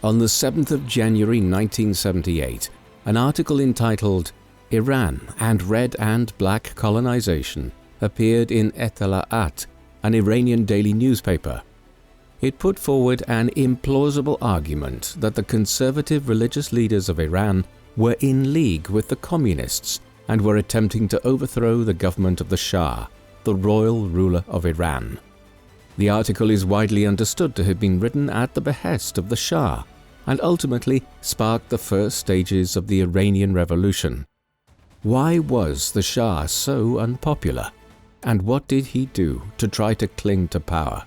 On the 7th of January 1978, an article entitled "Iran and Red and Black Colonization" appeared in Etala'at, an Iranian daily newspaper. It put forward an implausible argument that the conservative religious leaders of Iran were in league with the communists and were attempting to overthrow the government of the Shah, the royal ruler of Iran. The article is widely understood to have been written at the behest of the Shah and ultimately sparked the first stages of the Iranian Revolution. Why was the Shah so unpopular? And what did he do to try to cling to power?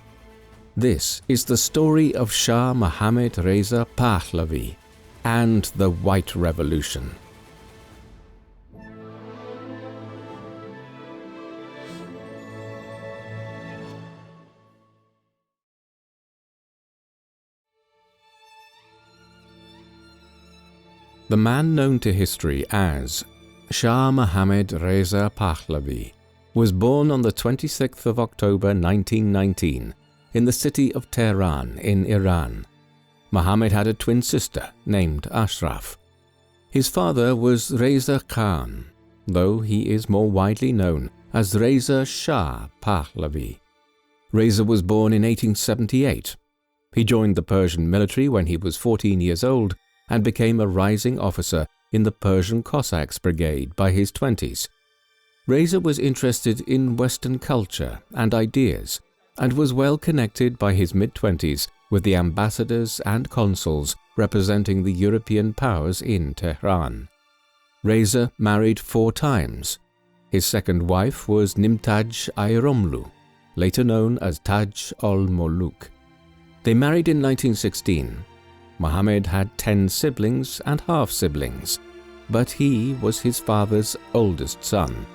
This is the story of Shah Mohammad Reza Pahlavi and the White Revolution. The man known to history as Shah Mohammad Reza Pahlavi was born on the 26th of October 1919 in the city of Tehran in Iran. Mohammed had a twin sister named Ashraf. His father was Reza Khan, though he is more widely known as Reza Shah Pahlavi. Reza was born in 1878. He joined the Persian military when he was 14 years old and became a rising officer in the Persian Cossacks Brigade by his 20s. Reza was interested in Western culture and ideas and was well connected by his mid-20s with the ambassadors and consuls representing the European powers in Tehran. Reza married 4 times. His second wife was Nimtaj Ayromlu, later known as Taj ol-Moluk. They married in 1916. Mohammed had 10 siblings and half-siblings, but he was his father's oldest son.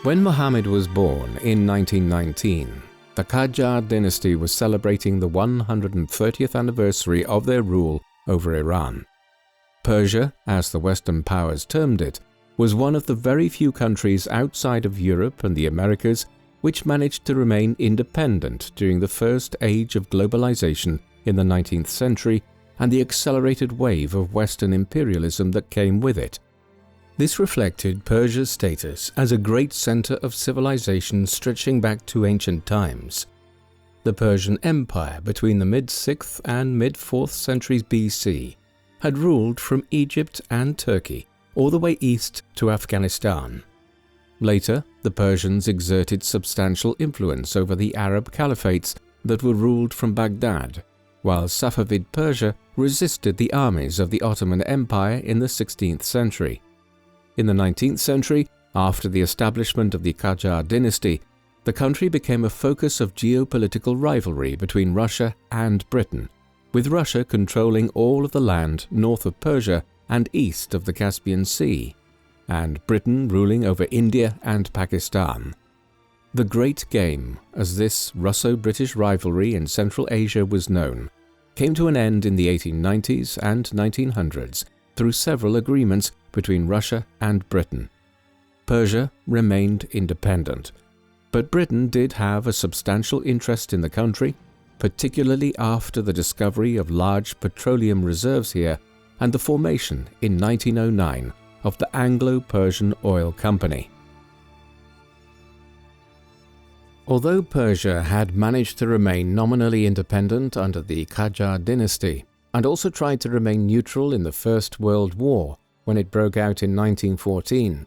When Mohammed was born in 1919, the Qajar dynasty was celebrating the 130th anniversary of their rule over Iran. Persia, as the Western powers termed it, was one of the very few countries outside of Europe and the Americas which managed to remain independent during the first age of globalization in the 19th century and the accelerated wave of Western imperialism that came with it. This reflected Persia's status as a great center of civilization stretching back to ancient times. The Persian Empire between the mid-6th and mid-4th centuries BC had ruled from Egypt and Turkey all the way east to Afghanistan. Later, the Persians exerted substantial influence over the Arab caliphates that were ruled from Baghdad, while Safavid Persia resisted the armies of the Ottoman Empire in the 16th century. In the 19th century, after the establishment of the Qajar dynasty, the country became a focus of geopolitical rivalry between Russia and Britain, with Russia controlling all of the land north of Persia and east of the Caspian Sea, and Britain ruling over India and Pakistan. The Great Game, as this Russo-British rivalry in Central Asia was known, came to an end in the 1890s and 1900s through several agreements between Russia and Britain. Persia remained independent, but Britain did have a substantial interest in the country, particularly after the discovery of large petroleum reserves here and the formation in 1909 of the Anglo-Persian Oil Company. Although Persia had managed to remain nominally independent under the Qajar dynasty and also tried to remain neutral in the First World War when it broke out in 1914,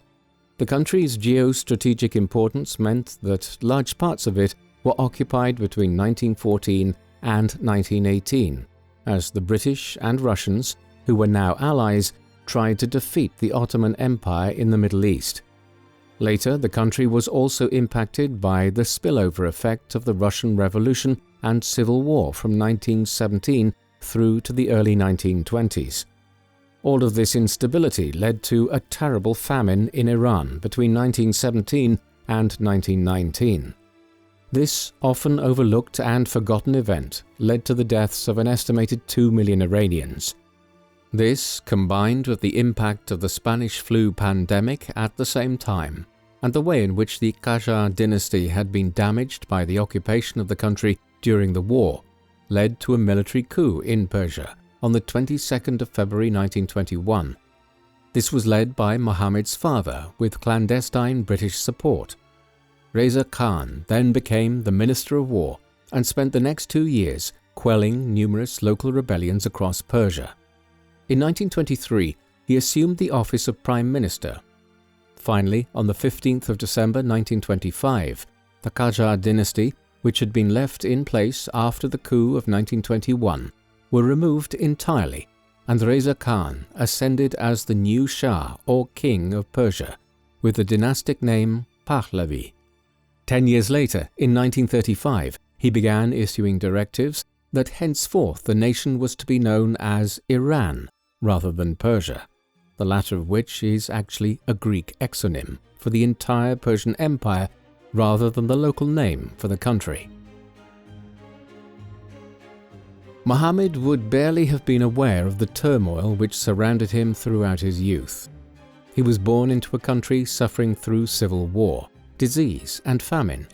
the country's geostrategic importance meant that large parts of it were occupied between 1914 and 1918, as the British and Russians, who were now allies, tried to defeat the Ottoman Empire in the Middle East. Later, the country was also impacted by the spillover effect of the Russian Revolution and Civil War from 1917 through to the early 1920s. All of this instability led to a terrible famine in Iran between 1917 and 1919. This often overlooked and forgotten event led to the deaths of an estimated 2 million Iranians. This, combined with the impact of the Spanish flu pandemic at the same time, and the way in which the Qajar dynasty had been damaged by the occupation of the country during the war, led to a military coup in Persia on the 22nd of February 1921. This was led by Mohammed's father with clandestine British support. Reza Khan then became the Minister of War and spent the next 2 years quelling numerous local rebellions across Persia. In 1923, he assumed the office of Prime Minister. Finally, on the 15th of December 1925, the Qajar dynasty, which had been left in place after the coup of 1921, were removed entirely, and Reza Khan ascended as the new Shah or King of Persia, with the dynastic name Pahlavi. 10 years later, in 1935, he began issuing directives that henceforth the nation was to be known as Iran rather than Persia, the latter of which is actually a Greek exonym for the entire Persian Empire rather than the local name for the country. Mohammed would barely have been aware of the turmoil which surrounded him throughout his youth. He was born into a country suffering through civil war, disease and famine,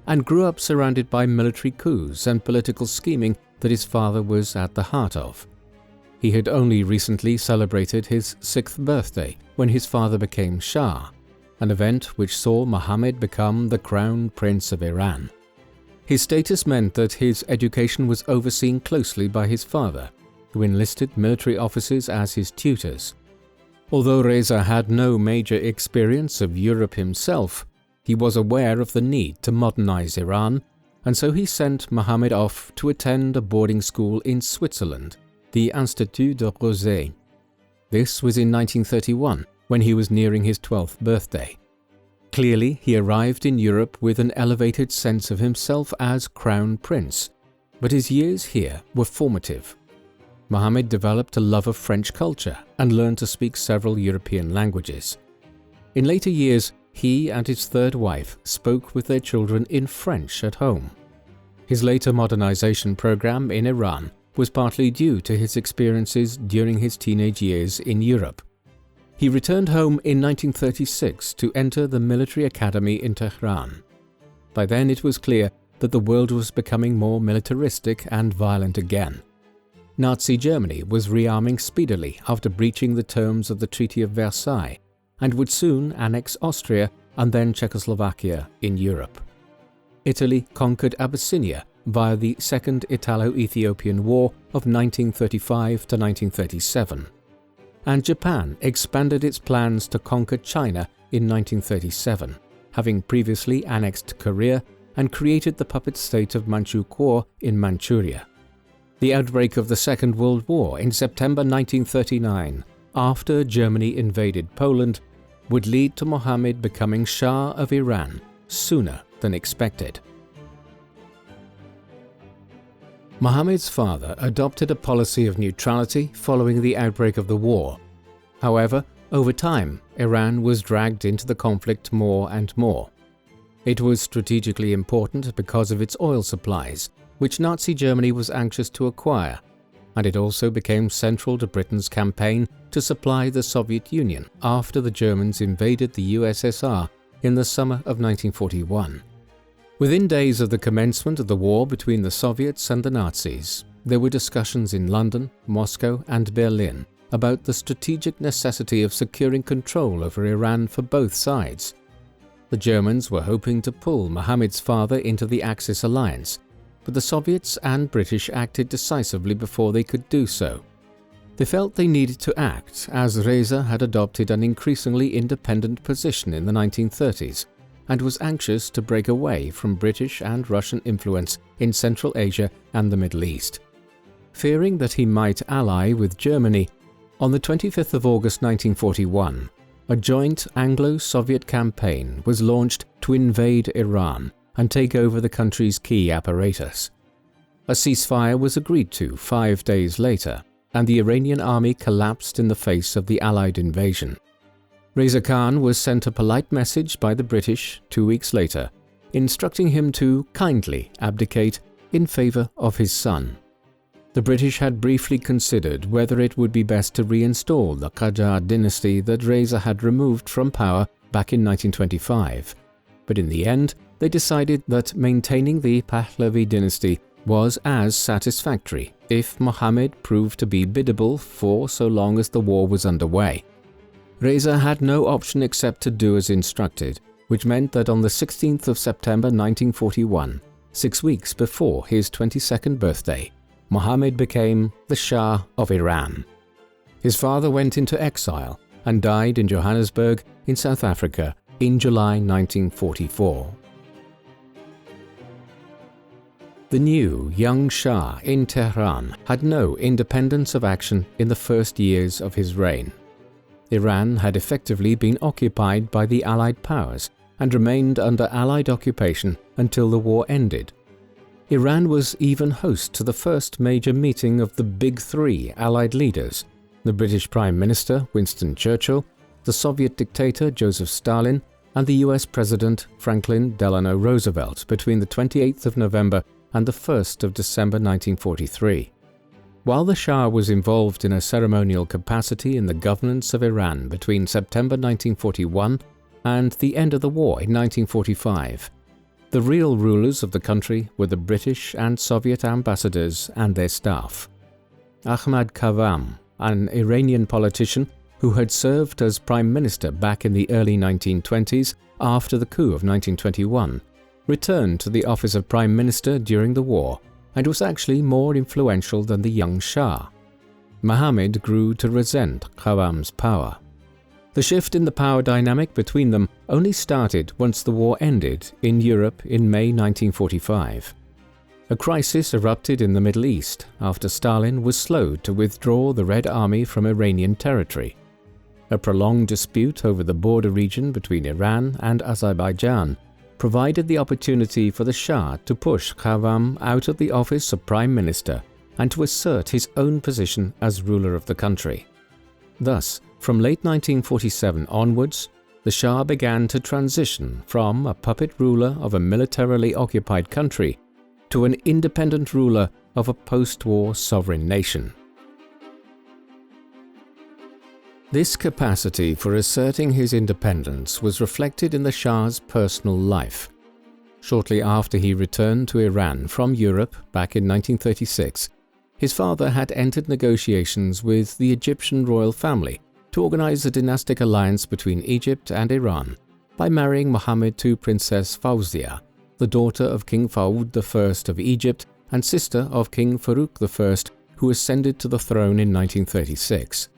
and grew up surrounded by military coups and political scheming that his father was at the heart of. He had only recently celebrated his 6th birthday when his father became Shah, an event which saw Mohammed become the Crown Prince of Iran. His status meant that his education was overseen closely by his father, who enlisted military officers as his tutors. Although Reza had no major experience of Europe himself, he was aware of the need to modernize Iran, and so he sent Mohammed off to attend a boarding school in Switzerland, the Institut de Rosé. This was in 1931, when he was nearing his 12th birthday. Clearly, he arrived in Europe with an elevated sense of himself as Crown Prince, but his years here were formative. Mohammed developed a love of French culture and learned to speak several European languages. In later years, he and his third wife spoke with their children in French at home. His later modernization program in Iran was partly due to his experiences during his teenage years in Europe. He returned home in 1936 to enter the military academy in Tehran. By then it was clear that the world was becoming more militaristic and violent again. Nazi Germany was rearming speedily after breaching the terms of the Treaty of Versailles, and would soon annex Austria and then Czechoslovakia in Europe. Italy conquered Abyssinia via the Second Italo-Ethiopian War of 1935 to 1937. And Japan expanded its plans to conquer China in 1937, having previously annexed Korea and created the puppet state of Manchukuo in Manchuria. The outbreak of the Second World War in September 1939, after Germany invaded Poland, would lead to Mohammed becoming Shah of Iran sooner than expected. Mohammed's father adopted a policy of neutrality following the outbreak of the war. However, over time, Iran was dragged into the conflict more and more. It was strategically important because of its oil supplies, which Nazi Germany was anxious to acquire, and it also became central to Britain's campaign to supply the Soviet Union after the Germans invaded the USSR in the summer of 1941. Within days of the commencement of the war between the Soviets and the Nazis, there were discussions in London, Moscow, and Berlin about the strategic necessity of securing control over Iran for both sides. The Germans were hoping to pull Mohammed's father into the Axis alliance, but the Soviets and British acted decisively before they could do so. They felt they needed to act, as Reza had adopted an increasingly independent position in the 1930s, and was anxious to break away from British and Russian influence in Central Asia and the Middle East. Fearing that he might ally with Germany, on the 25th of August 1941, a joint Anglo-Soviet campaign was launched to invade Iran and take over the country's key apparatus. A ceasefire was agreed to 5 days later, and the Iranian army collapsed in the face of the Allied invasion. Reza Khan was sent a polite message by the British 2 weeks later, instructing him to kindly abdicate in favor of his son. The British had briefly considered whether it would be best to reinstall the Qajar dynasty that Reza had removed from power back in 1925, but in the end they decided that maintaining the Pahlavi dynasty was as satisfactory if Mohammed proved to be biddable for so long as the war was underway. Reza had no option except to do as instructed, which meant that on the 16th of September 1941, 6 weeks before his 22nd birthday, Mohammed became the Shah of Iran. His father went into exile and died in Johannesburg in South Africa in July 1944. The new young Shah in Tehran had no independence of action in the first years of his reign. Iran had effectively been occupied by the Allied powers and remained under Allied occupation until the war ended. Iran was even host to the first major meeting of the Big Three Allied leaders, the British Prime Minister Winston Churchill, the Soviet dictator Joseph Stalin, and the US President Franklin Delano Roosevelt between the 28th of November and the 1st of December 1943. While the Shah was involved in a ceremonial capacity in the governance of Iran between September 1941 and the end of the war in 1945, the real rulers of the country were the British and Soviet ambassadors and their staff. Ahmad Kavam, an Iranian politician who had served as Prime Minister back in the early 1920s after the coup of 1921, returned to the office of Prime Minister during the war and was actually more influential than the young Shah. Mohammed grew to resent Khavam's power. The shift in the power dynamic between them only started once the war ended in Europe in May 1945. A crisis erupted in the Middle East after Stalin was slow to withdraw the Red Army from Iranian territory. A prolonged dispute over the border region between Iran and Azerbaijan provided the opportunity for the Shah to push Khavam out of the office of Prime Minister and to assert his own position as ruler of the country. Thus, from late 1947 onwards, the Shah began to transition from a puppet ruler of a militarily occupied country to an independent ruler of a post-war sovereign nation. This capacity for asserting his independence was reflected in the Shah's personal life. Shortly after he returned to Iran from Europe back in 1936, his father had entered negotiations with the Egyptian royal family to organize a dynastic alliance between Egypt and Iran by marrying Mohammed to Princess Fawzia, the daughter of King Faoud I of Egypt and sister of King Farouk I, who ascended to the throne in 1936.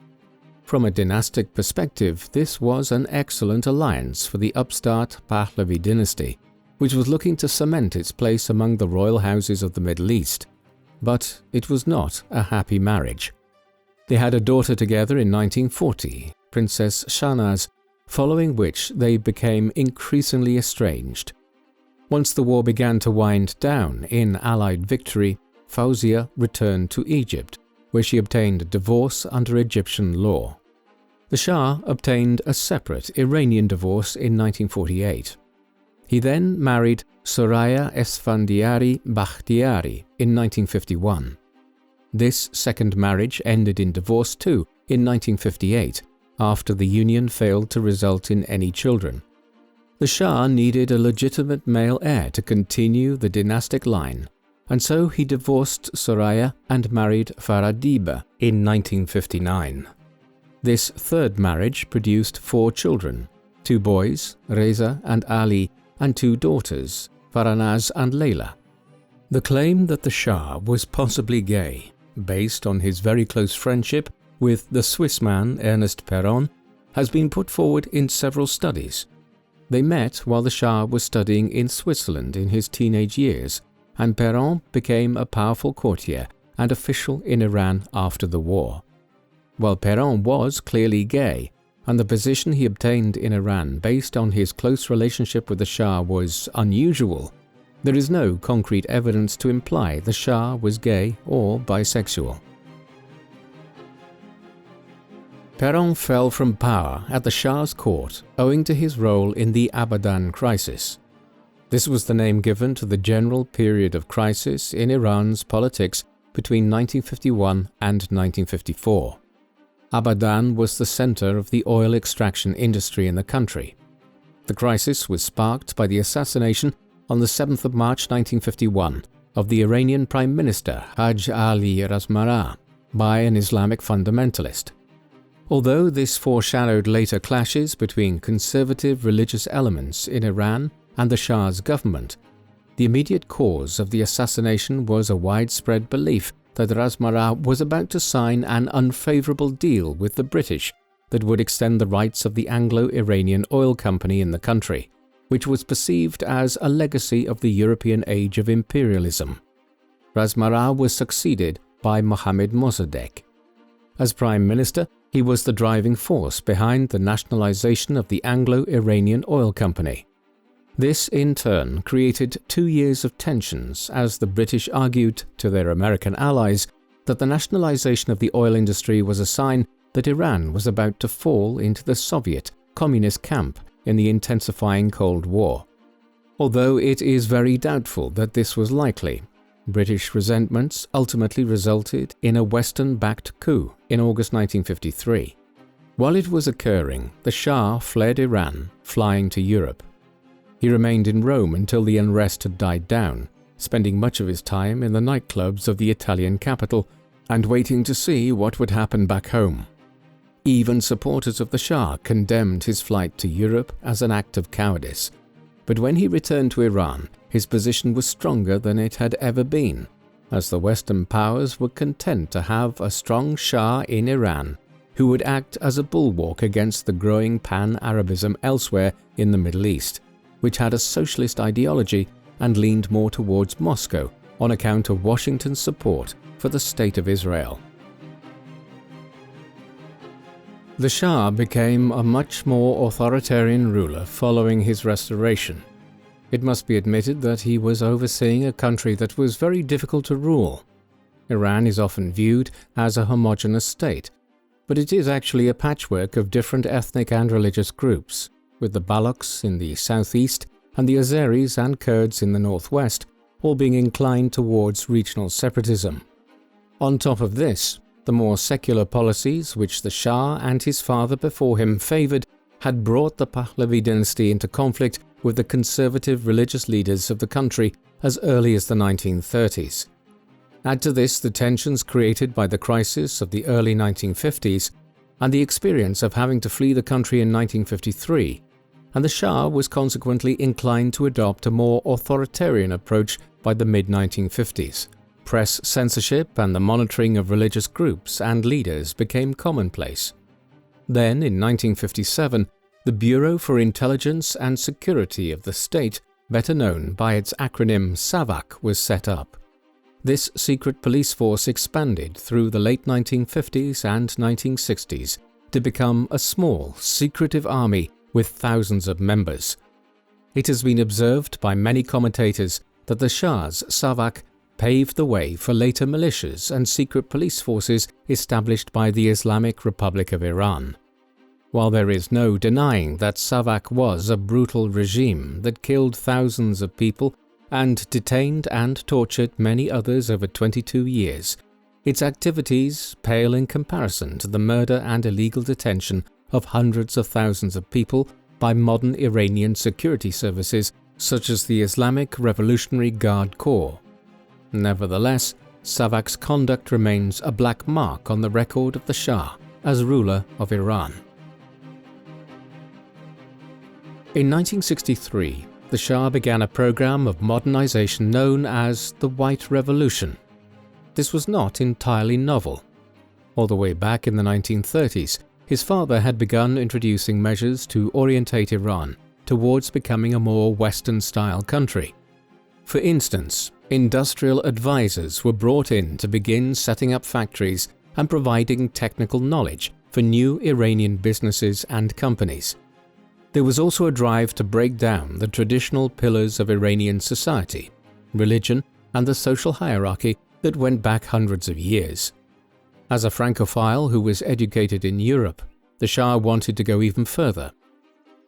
From a dynastic perspective, this was an excellent alliance for the upstart Pahlavi dynasty, which was looking to cement its place among the royal houses of the Middle East. But it was not a happy marriage. They had a daughter together in 1940, Princess Shahnaz, following which they became increasingly estranged. Once the war began to wind down in Allied victory, Fawzia returned to Egypt, where she obtained a divorce under Egyptian law. The Shah obtained a separate Iranian divorce in 1948. He then married Soraya Esfandiari Bakhtiari in 1951. This second marriage ended in divorce too in 1958, after the union failed to result in any children. The Shah needed a legitimate male heir to continue the dynastic line, and so he divorced Soraya and married Faradiba in 1959. This third marriage produced 4 children, 2 boys, Reza and Ali, and 2 daughters, Faranaz and Layla. The claim that the Shah was possibly gay, based on his very close friendship with the Swiss man Ernest Perron, has been put forward in several studies. They met while the Shah was studying in Switzerland in his teenage years, and Perron became a powerful courtier and official in Iran after the war. While Perron was clearly gay, and the position he obtained in Iran based on his close relationship with the Shah was unusual, there is no concrete evidence to imply the Shah was gay or bisexual. Perron fell from power at the Shah's court owing to his role in the Abadan crisis. This was the name given to the general period of crisis in Iran's politics between 1951 and 1954. Abadan was the center of the oil extraction industry in the country. The crisis was sparked by the assassination on the 7th of March 1951 of the Iranian Prime Minister Haj Ali Razmara by an Islamic fundamentalist. Although this foreshadowed later clashes between conservative religious elements in Iran and the Shah's government, the immediate cause of the assassination was a widespread belief that Razmara was about to sign an unfavorable deal with the British that would extend the rights of the Anglo-Iranian oil company in the country, which was perceived as a legacy of the European age of imperialism. Razmara was succeeded by Mohammad Mosaddegh. As Prime Minister, he was the driving force behind the nationalization of the Anglo-Iranian oil company. This, in turn, created 2 years of tensions as the British argued to their American allies that the nationalization of the oil industry was a sign that Iran was about to fall into the Soviet communist camp in the intensifying Cold War. Although it is very doubtful that this was likely, British resentments ultimately resulted in a Western-backed coup in August 1953. While it was occurring, the Shah fled Iran, flying to Europe. He remained in Rome until the unrest had died down, spending much of his time in the nightclubs of the Italian capital and waiting to see what would happen back home. Even supporters of the Shah condemned his flight to Europe as an act of cowardice. But when he returned to Iran, his position was stronger than it had ever been, as the Western powers were content to have a strong Shah in Iran who would act as a bulwark against the growing pan-Arabism elsewhere in the Middle East, which had a socialist ideology and leaned more towards Moscow on account of Washington's support for the State of Israel. The Shah became a much more authoritarian ruler following his restoration. It must be admitted that he was overseeing a country that was very difficult to rule. Iran is often viewed as a homogeneous state, but it is actually a patchwork of different ethnic and religious groups, with the Balochs in the southeast and the Azeris and Kurds in the northwest all being inclined towards regional separatism. On top of this, the more secular policies which the Shah and his father before him favoured had brought the Pahlavi dynasty into conflict with the conservative religious leaders of the country as early as the 1930s. Add to this the tensions created by the crisis of the early 1950s and the experience of having to flee the country in 1953, and the Shah was consequently inclined to adopt a more authoritarian approach by the mid-1950s. Press censorship and the monitoring of religious groups and leaders became commonplace. Then, in 1957, the Bureau for Intelligence and Security of the State, better known by its acronym SAVAK, was set up. This secret police force expanded through the late 1950s and 1960s to become a small, secretive army with thousands of members. It has been observed by many commentators that the Shah's SAVAK paved the way for later militias and secret police forces established by the Islamic Republic of Iran. While there is no denying that SAVAK was a brutal regime that killed thousands of people and detained and tortured many others over 22 years, its activities pale in comparison to the murder and illegal detention of hundreds of thousands of people by modern Iranian security services such as the Islamic Revolutionary Guard Corps. Nevertheless, SAVAK's conduct remains a black mark on the record of the Shah as ruler of Iran. In 1963, the Shah began a program of modernization known as the White Revolution. This was not entirely novel. All the way back in the 1930s, his father had begun introducing measures to orientate Iran towards becoming a more Western-style country. For instance, industrial advisors were brought in to begin setting up factories and providing technical knowledge for new Iranian businesses and companies. There was also a drive to break down the traditional pillars of Iranian society, religion, and the social hierarchy that went back hundreds of years. As a Francophile who was educated in Europe, the Shah wanted to go even further.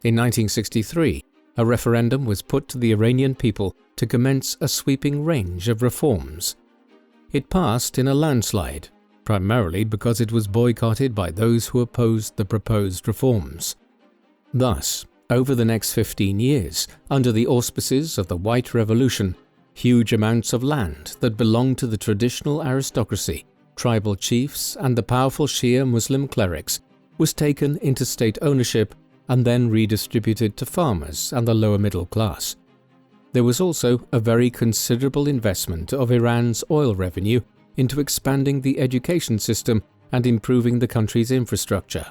In 1963, a referendum was put to the Iranian people to commence a sweeping range of reforms. It passed in a landslide, primarily because it was boycotted by those who opposed the proposed reforms. Thus, over the next 15 years, under the auspices of the White Revolution, Huge amounts of land that belonged to the traditional aristocracy, tribal chiefs, and the powerful Shia Muslim clerics was taken into state ownership and then redistributed to farmers and the lower middle class. There was also a very considerable investment of Iran's oil revenue into expanding the education system and improving the country's infrastructure.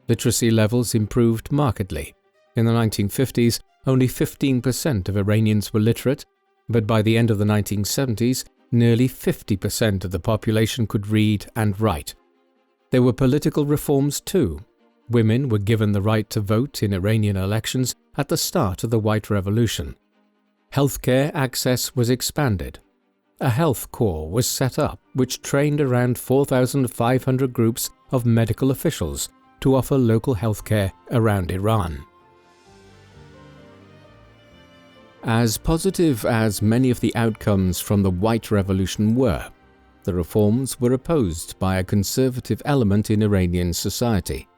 Literacy levels improved markedly. In the 1950s, only 15% of Iranians were literate, but by the end of the 1970s, nearly 50% of the population could read and write. There were political reforms too. Women were given the right to vote in Iranian elections at the start of the White Revolution. Healthcare access was expanded. A health corps was set up which trained around 4,500 groups of medical officials to offer local healthcare around Iran. As positive as many of the outcomes from the White Revolution were, the reforms were opposed by a conservative element in Iranian society.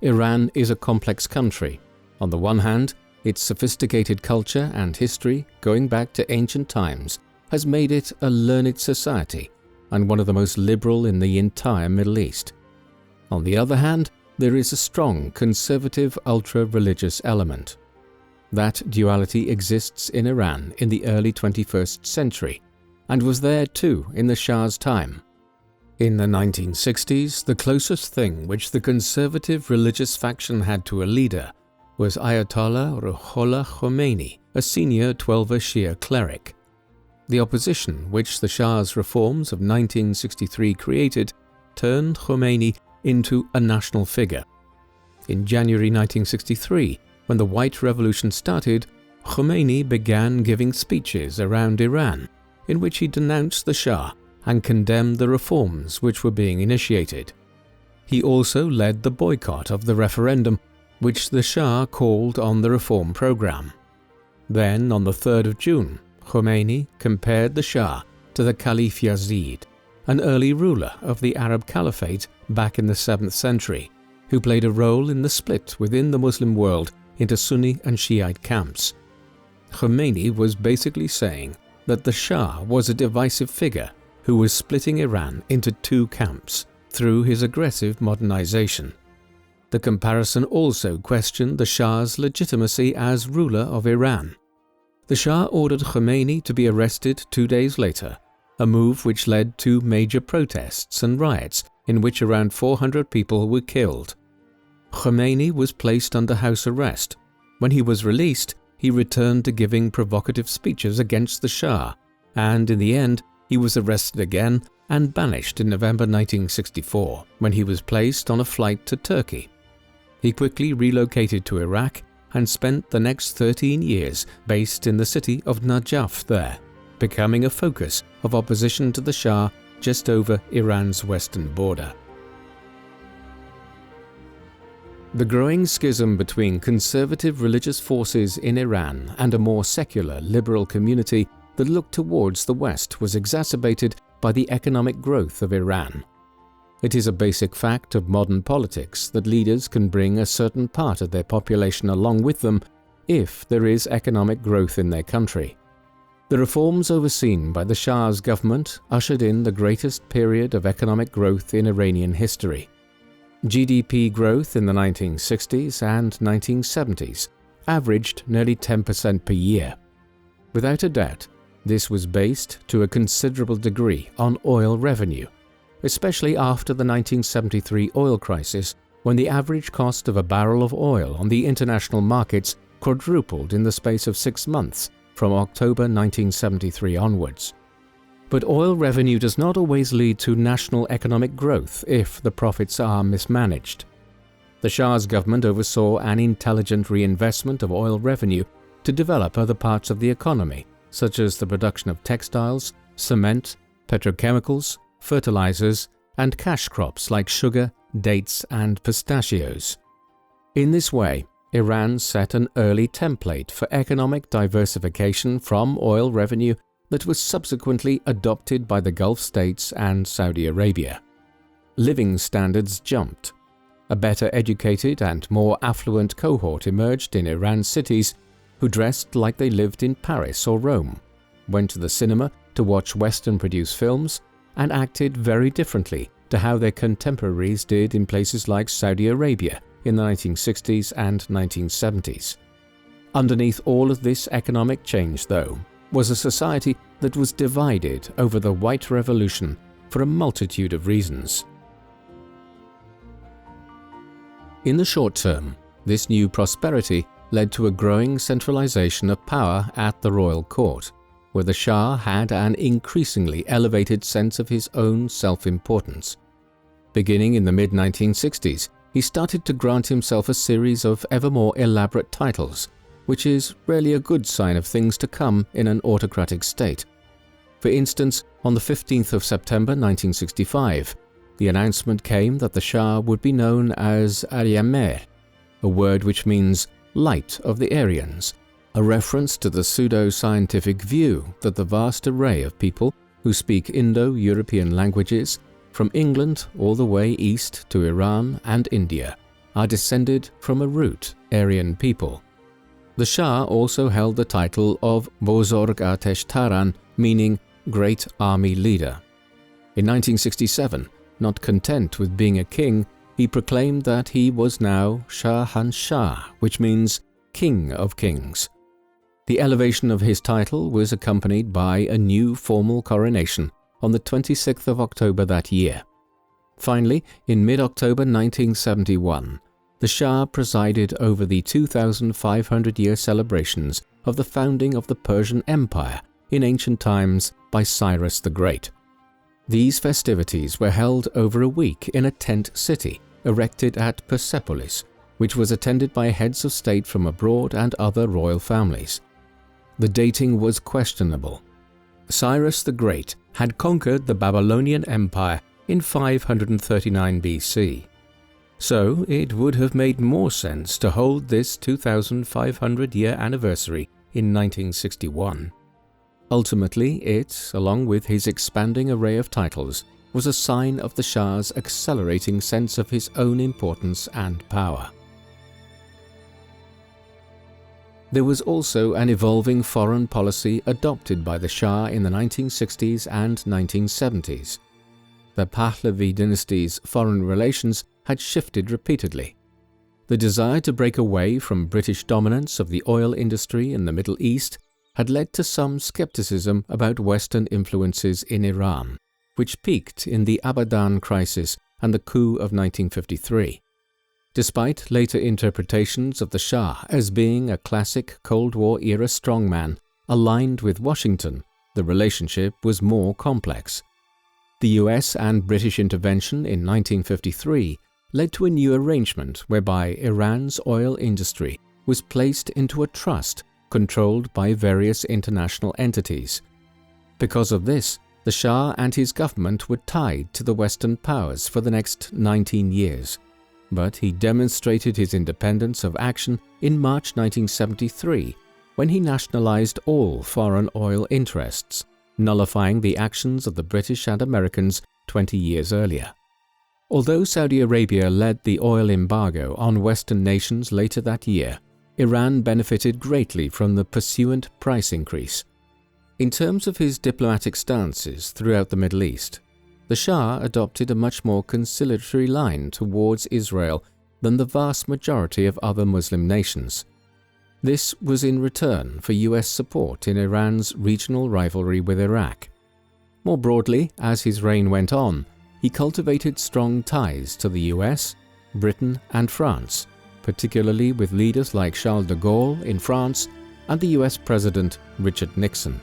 Iran is a complex country. On the one hand, its sophisticated culture and history, going back to ancient times, has made it a learned society and one of the most liberal in the entire Middle East. On the other hand, there is a strong conservative ultra-religious element. That duality exists in Iran in the early 21st century and was there too in the Shah's time. In the 1960s, the closest thing which the conservative religious faction had to a leader was Ayatollah Khomeini, a senior Twelver Shia cleric. The opposition which the Shah's reforms of 1963 created turned Khomeini into a national figure. In January 1963, when the White Revolution started, Khomeini began giving speeches around Iran in which he denounced the Shah and condemned the reforms which were being initiated. He also led the boycott of the referendum which the Shah called on the reform program. Then, on the 3rd of June, Khomeini compared the Shah to the Caliph Yazid, an early ruler of the Arab Caliphate back in the 7th century, who played a role in the split within the Muslim world into Sunni and Shiite camps. Khomeini was basically saying that the Shah was a divisive figure who was splitting Iran into two camps through his aggressive modernization. The comparison also questioned the Shah's legitimacy as ruler of Iran. The Shah ordered Khomeini to be arrested 2 days later, a move which led to major protests and riots in which around 400 people were killed. Khomeini was placed under house arrest. When he was released, he returned to giving provocative speeches against the Shah, and in the end, he was arrested again and banished in November 1964, when he was placed on a flight to Turkey. He quickly relocated to Iraq and spent the next 13 years based in the city of Najaf there, becoming a focus of opposition to the Shah just over Iran's western border. The growing schism between conservative religious forces in Iran and a more secular liberal community that looked towards the West was exacerbated by the economic growth of Iran. It is a basic fact of modern politics that leaders can bring a certain part of their population along with them if there is economic growth in their country. The reforms overseen by the Shah's government ushered in the greatest period of economic growth in Iranian history. GDP growth in the 1960s and 1970s averaged nearly 10% per year. Without a doubt, this was based to a considerable degree on oil revenue, especially after the 1973 oil crisis, when the average cost of a barrel of oil on the international markets quadrupled in the space of 6 months from October 1973 onwards. But oil revenue does not always lead to national economic growth if the profits are mismanaged. The Shah's government oversaw an intelligent reinvestment of oil revenue to develop other parts of the economy, such as the production of textiles, cement, petrochemicals, fertilizers, and cash crops like sugar, dates, and pistachios. In this way, Iran set an early template for economic diversification from oil revenue that was subsequently adopted by the Gulf states and Saudi Arabia. Living standards jumped. A better educated and more affluent cohort emerged in Iran's cities who dressed like they lived in Paris or Rome, went to the cinema to watch Western-produced films, and acted very differently to how their contemporaries did in places like Saudi Arabia in the 1960s and 1970s. Underneath all of this economic change, though, was a society that was divided over the White Revolution for a multitude of reasons. In the short term, this new prosperity led to a growing centralization of power at the royal court, where the Shah had an increasingly elevated sense of his own self-importance. Beginning in the mid-1960s, he started to grant himself a series of ever more elaborate titles, which is rarely a good sign of things to come in an autocratic state. For instance, on the 15th of September 1965, the announcement came that the Shah would be known as Aryamer, a word which means light of the Aryans, a reference to the pseudo-scientific view that the vast array of people who speak Indo-European languages, from England all the way east to Iran and India, are descended from a root Aryan people. The Shah also held the title of Bozorg Atesh Taran, meaning Great Army Leader. In 1967, not content with being a king, he proclaimed that he was now Shahanshah, which means King of Kings. The elevation of his title was accompanied by a new formal coronation on the 26th of October that year. Finally, in mid-October 1971, the Shah presided over the 2,500-year celebrations of the founding of the Persian Empire in ancient times by Cyrus the Great. These festivities were held over a week in a tent city erected at Persepolis, which was attended by heads of state from abroad and other royal families. The dating was questionable. Cyrus the Great had conquered the Babylonian Empire in 539 BC. So it would have made more sense to hold this 2,500-year anniversary in 1961. Ultimately, it, along with his expanding array of titles, was a sign of the Shah's accelerating sense of his own importance and power. There was also an evolving foreign policy adopted by the Shah in the 1960s and 1970s. The Pahlavi dynasty's foreign relations had shifted repeatedly. The desire to break away from British dominance of the oil industry in the Middle East had led to some skepticism about Western influences in Iran, which peaked in the Abadan crisis and the coup of 1953. Despite later interpretations of the Shah as being a classic Cold War-era strongman aligned with Washington, the relationship was more complex. The US and British intervention in 1953 led to a new arrangement whereby Iran's oil industry was placed into a trust controlled by various international entities. Because of this, the Shah and his government were tied to the Western powers for the next 19 years. But he demonstrated his independence of action in March 1973 when he nationalized all foreign oil interests, nullifying the actions of the British and Americans 20 years earlier. Although Saudi Arabia led the oil embargo on Western nations later that year, Iran benefited greatly from the pursuant price increase. In terms of his diplomatic stances throughout the Middle East, the Shah adopted a much more conciliatory line towards Israel than the vast majority of other Muslim nations. This was in return for US support in Iran's regional rivalry with Iraq. More broadly, as his reign went on, he cultivated strong ties to the US, Britain and France, particularly with leaders like Charles de Gaulle in France and the US President Richard Nixon.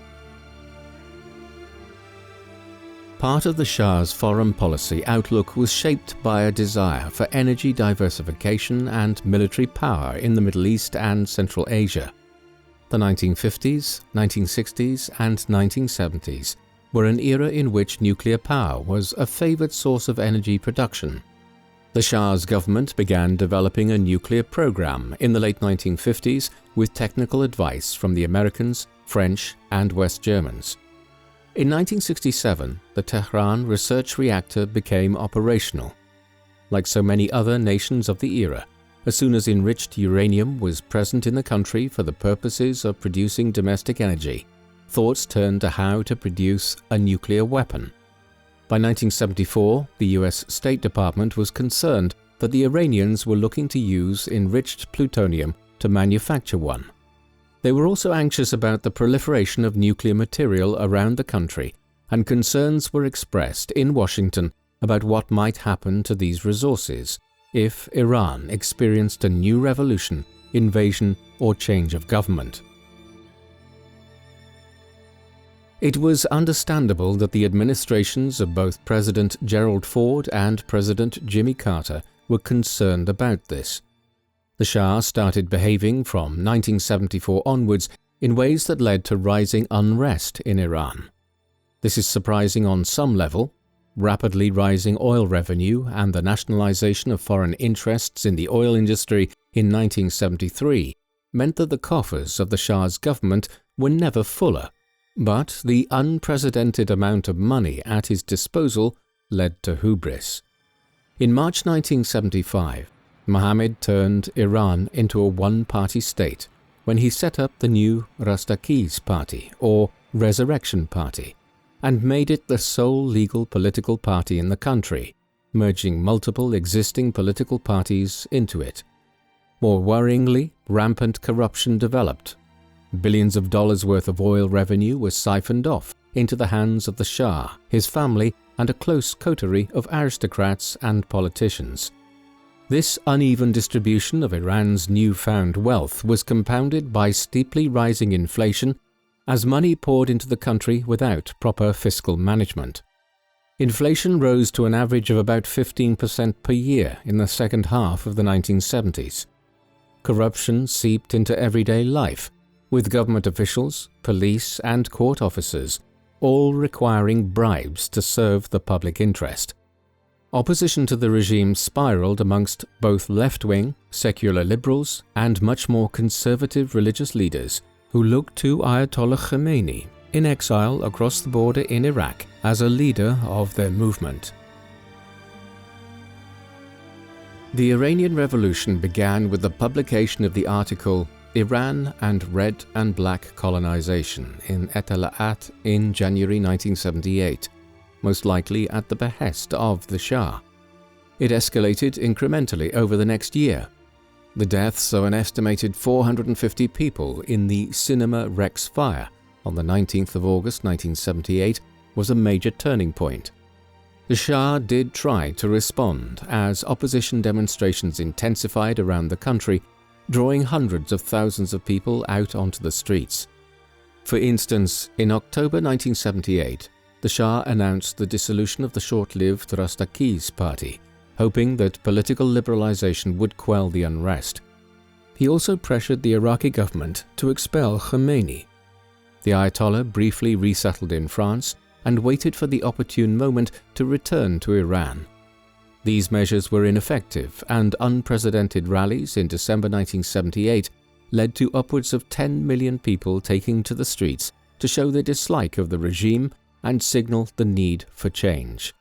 Part of the Shah's foreign policy outlook was shaped by a desire for energy diversification and military power in the Middle East and Central Asia. The 1950s, 1960s, and 1970s were an era in which nuclear power was a favored source of energy production. The Shah's government began developing a nuclear program in the late 1950s with technical advice from the Americans, French, and West Germans. In 1967, the Tehran research reactor became operational. Like so many other nations of the era, as soon as enriched uranium was present in the country for the purposes of producing domestic energy, thoughts turned to how to produce a nuclear weapon. By 1974, the US State Department was concerned that the Iranians were looking to use enriched plutonium to manufacture one. They were also anxious about the proliferation of nuclear material around the country, and concerns were expressed in Washington about what might happen to these resources if Iran experienced a new revolution, invasion, or change of government. It was understandable that the administrations of both President Gerald Ford and President Jimmy Carter were concerned about this. The Shah started behaving from 1974 onwards in ways that led to rising unrest in Iran. This is surprising on some level. Rapidly rising oil revenue and the nationalization of foreign interests in the oil industry in 1973 meant that the coffers of the Shah's government were never fuller, but the unprecedented amount of money at his disposal led to hubris. In March 1975, Mohammed turned Iran into a one-party state when he set up the new Rastaki's Party, or Resurrection Party, and made it the sole legal political party in the country, merging multiple existing political parties into it. More worryingly, rampant corruption developed. Billions of dollars worth of oil revenue was siphoned off into the hands of the Shah, his family, and a close coterie of aristocrats and politicians. This uneven distribution of Iran's newfound wealth was compounded by steeply rising inflation as money poured into the country without proper fiscal management. Inflation rose to an average of about 15% per year in the second half of the 1970s. Corruption seeped into everyday life, with government officials, police, and court officers all requiring bribes to serve the public interest. Opposition to the regime spiraled amongst both left-wing, secular liberals, and much more conservative religious leaders who looked to Ayatollah Khomeini, in exile across the border in Iraq, as a leader of their movement. The Iranian Revolution began with the publication of the article Iran and Red and Black Colonization in Etala'at in January 1978, most likely at the behest of the Shah. It escalated incrementally over the next year. The deaths of an estimated 450 people in the Cinema Rex fire on the 19th of August 1978 was a major turning point. The Shah did try to respond as opposition demonstrations intensified around the country, drawing hundreds of thousands of people out onto the streets. For instance, in October 1978, the Shah announced the dissolution of the short-lived Rastaki's Party, hoping that political liberalization would quell the unrest. He also pressured the Iraqi government to expel Khomeini. The Ayatollah briefly resettled in France and waited for the opportune moment to return to Iran. These measures were ineffective, and unprecedented rallies in December 1978 led to upwards of 10 million people taking to the streets to show their dislike of the regime and signal the need for change.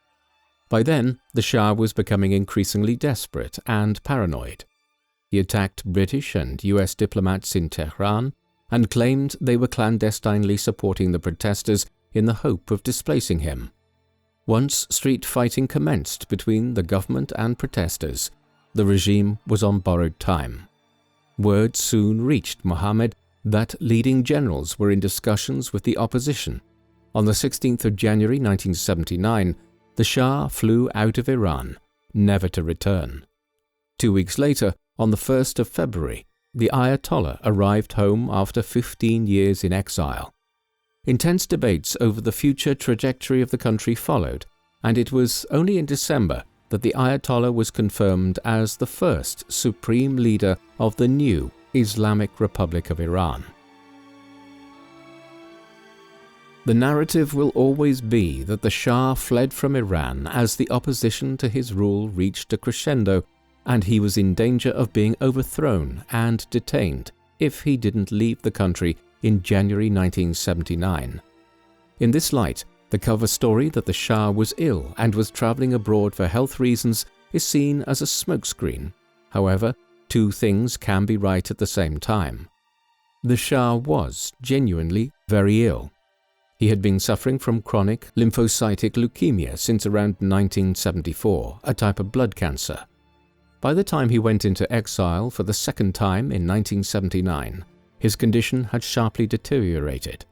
By then, the Shah was becoming increasingly desperate and paranoid. He attacked British and US diplomats in Tehran and claimed they were clandestinely supporting the protesters in the hope of displacing him. Once street fighting commenced between the government and protesters, the regime was on borrowed time. Word soon reached Mohammed that leading generals were in discussions with the opposition. On the 16th of January 1979, the Shah flew out of Iran, never to return. 2 weeks later, on the 1st of February, the Ayatollah arrived home after 15 years in exile. Intense debates over the future trajectory of the country followed, and it was only in December that the Ayatollah was confirmed as the first supreme leader of the new Islamic Republic of Iran. The narrative will always be that the Shah fled from Iran as the opposition to his rule reached a crescendo, and he was in danger of being overthrown and detained if he didn't leave the country in January 1979. In this light, the cover story that the Shah was ill and was traveling abroad for health reasons is seen as a smokescreen. However, two things can be right at the same time. The Shah was genuinely very ill, He had been suffering from chronic lymphocytic leukemia since around 1974, a type of blood cancer. By the time he went into exile for the second time in 1979, his condition had sharply deteriorated.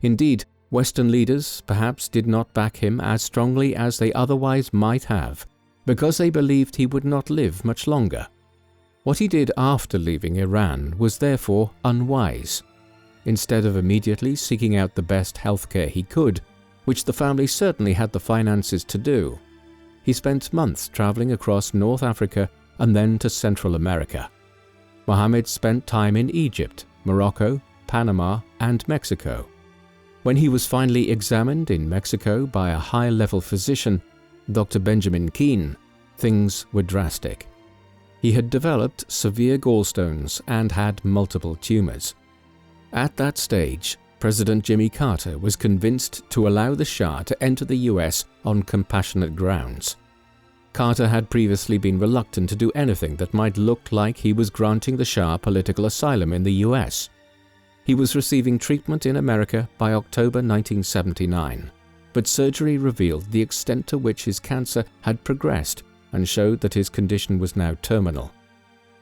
Indeed, Western leaders perhaps did not back him as strongly as they otherwise might have, because they believed he would not live much longer. What he did after leaving Iran was therefore unwise. Instead of immediately seeking out the best healthcare he could, which the family certainly had the finances to do, he spent months traveling across North Africa and then to Central America. Mohammed spent time in Egypt, Morocco, Panama, and Mexico. When he was finally examined in Mexico by a high-level physician, Dr. Benjamin Keane, things were drastic. He had developed severe gallstones and had multiple tumors. At that stage, President Jimmy Carter was convinced to allow the Shah to enter the US on compassionate grounds. Carter had previously been reluctant to do anything that might look like he was granting the Shah political asylum in the US. He was receiving treatment in America by October 1979, but surgery revealed the extent to which his cancer had progressed and showed that his condition was now terminal.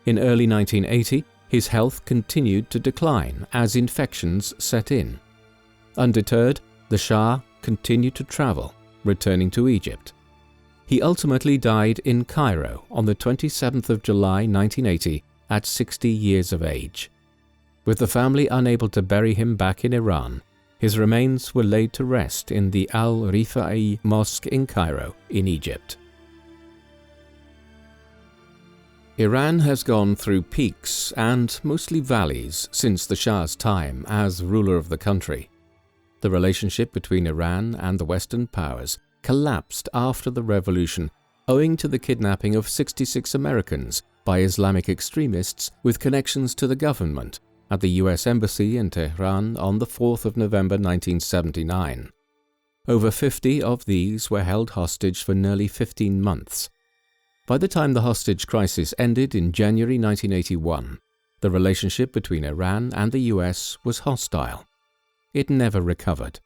In early 1980, his health continued to decline as infections set in. Undeterred, the Shah continued to travel, returning to Egypt. He ultimately died in Cairo on the 27th of July 1980 at 60 years of age. With the family unable to bury him back in Iran, his remains were laid to rest in the Al-Rifa'i Mosque in Cairo, in Egypt. Iran has gone through peaks and mostly valleys since the Shah's time as ruler of the country. The relationship between Iran and the Western powers collapsed after the revolution owing to the kidnapping of 66 Americans by Islamic extremists with connections to the government at the US Embassy in Tehran on the 4th of November 1979. Over 50 of these were held hostage for nearly 15 months. By the time the hostage crisis ended in January 1981, the relationship between Iran and the US was hostile. It never recovered.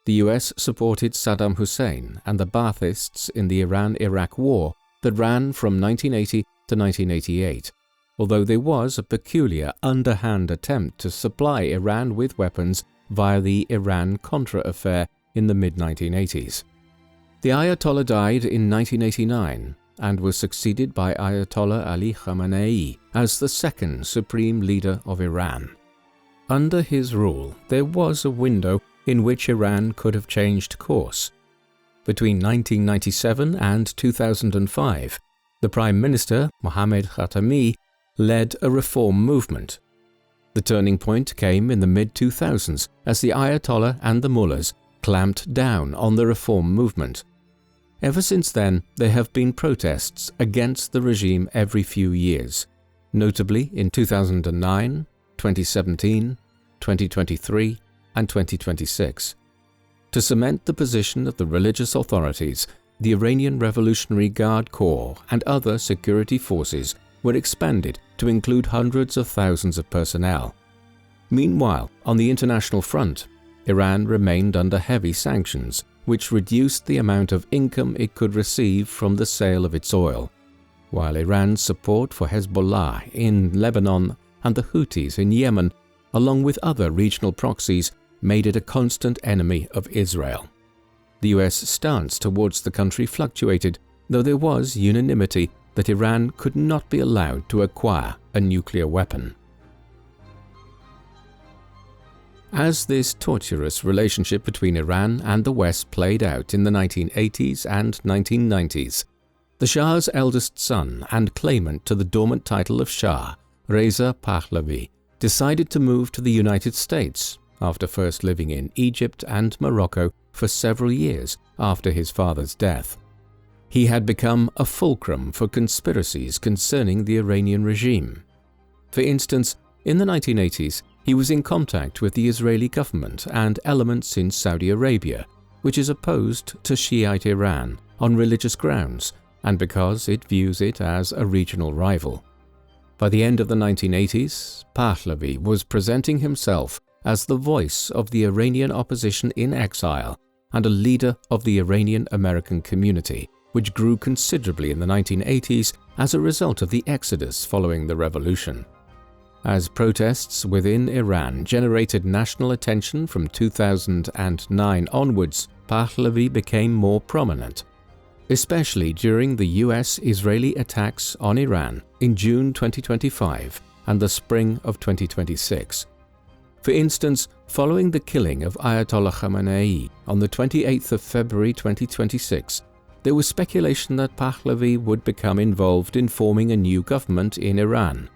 The US supported Saddam Hussein and the Baathists in the Iran-Iraq War that ran from 1980 to 1988, although there was a peculiar underhand attempt to supply Iran with weapons via the Iran-Contra affair in the mid-1980s. The Ayatollah died in 1989 and was succeeded by Ayatollah Ali Khamenei as the second supreme leader of Iran. Under his rule, there was a window in which Iran could have changed course. Between 1997 and 2005, the Prime Minister Mohammad Khatami led a reform movement. The turning point came in the mid-2000s as the Ayatollah and the mullahs clamped down on the reform movement. Ever since then, there have been protests against the regime every few years, notably in 2009, 2017, 2023, and 2026. To cement the position of the religious authorities, the Iranian Revolutionary Guard Corps and other security forces were expanded to include hundreds of thousands of personnel. Meanwhile, on the international front, Iran remained under heavy sanctions, which reduced the amount of income it could receive from the sale of its oil, while Iran's support for Hezbollah in Lebanon and the Houthis in Yemen, along with other regional proxies, made it a constant enemy of Israel. The US stance towards the country fluctuated, though there was unanimity that Iran could not be allowed to acquire a nuclear weapon. As this tortuous relationship between Iran and the West played out in the 1980s and 1990s, the Shah's eldest son and claimant to the dormant title of Shah, Reza Pahlavi, decided to move to the United States after first living in Egypt and Morocco for several years after his father's death. He had become a fulcrum for conspiracies concerning the Iranian regime. For instance, in the 1980s, he was in contact with the Israeli government and elements in Saudi Arabia, which is opposed to Shiite Iran on religious grounds and because it views it as a regional rival. By the end of the 1980s, Pahlavi was presenting himself as the voice of the Iranian opposition in exile and a leader of the Iranian-American community, which grew considerably in the 1980s as a result of the exodus following the revolution. As protests within Iran generated national attention from 2009 onwards, Pahlavi became more prominent, especially during the US-Israeli attacks on Iran in June 2025 and the spring of 2026. For instance, following the killing of Ayatollah Khomeini on the 28th of February 2026, there was speculation that Pahlavi would become involved in forming a new government in Iran.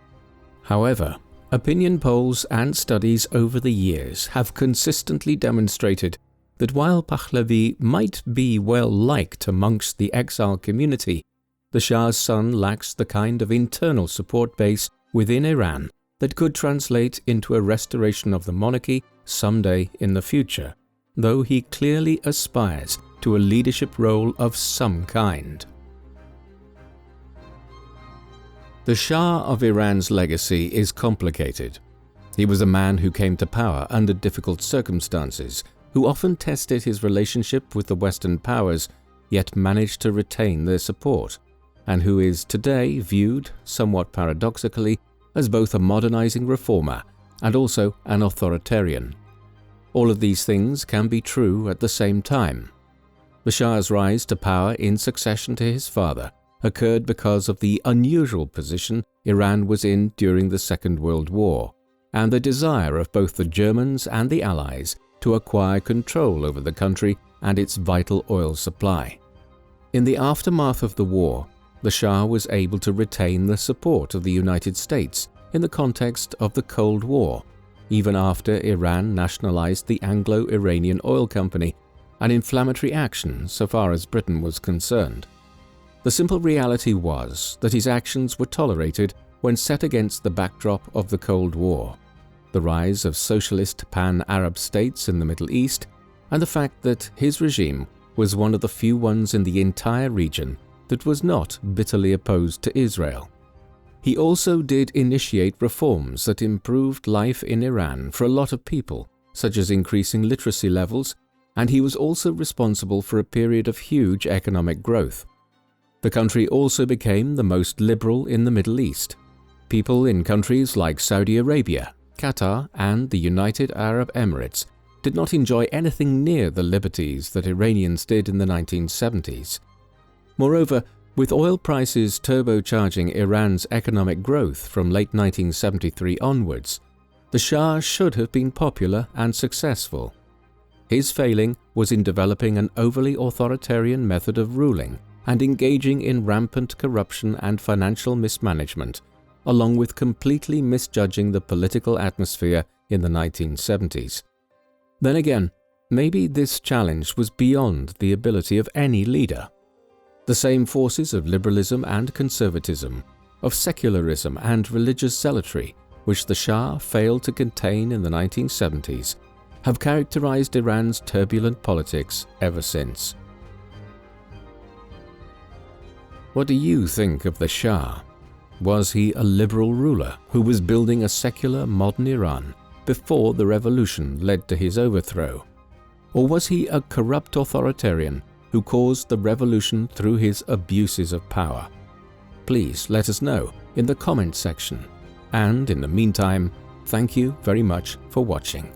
However, opinion polls and studies over the years have consistently demonstrated that while Pahlavi might be well liked amongst the exile community, the Shah's son lacks the kind of internal support base within Iran that could translate into a restoration of the monarchy someday in the future, though he clearly aspires to a leadership role of some kind. The Shah of Iran's legacy is complicated. He was a man who came to power under difficult circumstances, who often tested his relationship with the Western powers, yet managed to retain their support, and who is today viewed, somewhat paradoxically, as both a modernizing reformer and also an authoritarian. All of these things can be true at the same time. The Shah's rise to power in succession to his father occurred because of the unusual position Iran was in during the Second World War, and the desire of both the Germans and the Allies to acquire control over the country and its vital oil supply. In the aftermath of the war, the Shah was able to retain the support of the United States in the context of the Cold War, even after Iran nationalized the Anglo-Iranian Oil Company, an inflammatory action so far as Britain was concerned. The simple reality was that his actions were tolerated when set against the backdrop of the Cold War, the rise of socialist pan-Arab states in the Middle East, and the fact that his regime was one of the few ones in the entire region that was not bitterly opposed to Israel. He also did initiate reforms that improved life in Iran for a lot of people, such as increasing literacy levels, and he was also responsible for a period of huge economic growth. The country also became the most liberal in the Middle East. People in countries like Saudi Arabia, Qatar, and the United Arab Emirates did not enjoy anything near the liberties that Iranians did in the 1970s. Moreover, with oil prices turbocharging Iran's economic growth from late 1973 onwards, the Shah should have been popular and successful. His failing was in developing an overly authoritarian method of ruling and engaging in rampant corruption and financial mismanagement, along with completely misjudging the political atmosphere in the 1970s. Then again, maybe this challenge was beyond the ability of any leader. The same forces of liberalism and conservatism, of secularism and religious zealotry, which the Shah failed to contain in the 1970s, have characterized Iran's turbulent politics ever since. What do you think of the Shah? Was he a liberal ruler who was building a secular modern Iran before the revolution led to his overthrow? Or was he a corrupt authoritarian who caused the revolution through his abuses of power? Please let us know in the comments section. And in the meantime, thank you very much for watching.